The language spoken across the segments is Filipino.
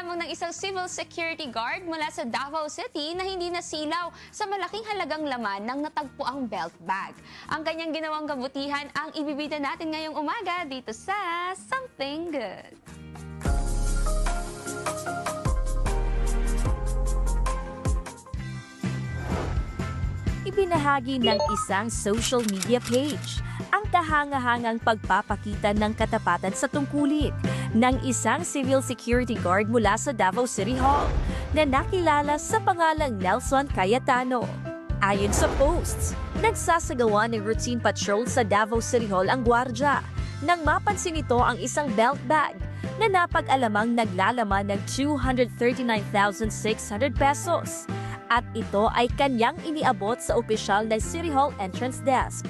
lamang ng isang civil security guard mula sa Davao City na hindi nasilaw sa malaking halagang laman ng natagpuang belt bag. Ang kanyang ginawang kabutihan ang ibibida natin ngayong umaga dito sa Something Good. Ibinahagi ng isang social media page ang kahangahangang pagpapakita ng katapatan sa tungkulin ng isang civil security guard mula sa Davao City Hall na nakilala sa pangalang Nelson Cayetano. Ayon sa posts, nagsasagawa ng routine patrol sa Davao City Hall ang gwardya nang mapansin ito ang isang belt bag na napag-alamang naglalaman ng 239,600 pesos. At ito ay kanyang iniabot sa opisyal ng City Hall entrance desk.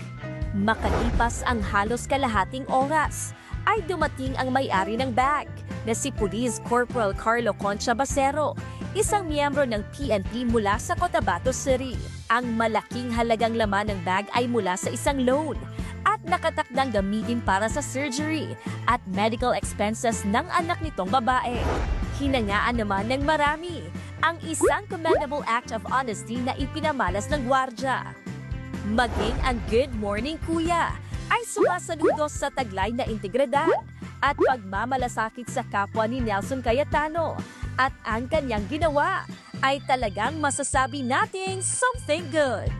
Makalipas ang halos kalahating oras, ay dumating ang may-ari ng bag na si Police Corporal Carlo Concha Bacero, isang miyembro ng PNP mula sa Cotabato City. Ang malaking halagang laman ng bag ay mula sa isang loan at nakatakdang gamitin para sa surgery at medical expenses ng anak nitong babae. Hinangaan naman ng marami ang isang commendable act of honesty na ipinamalas ng gwardya. Maging ang "Good Morning Kuya" ay sumasaludo sa taglay na integridad at pagmamalasakit sa kapwa ni Nelson Cayetano, at ang kanyang ginawa ay talagang masasabi nating something good.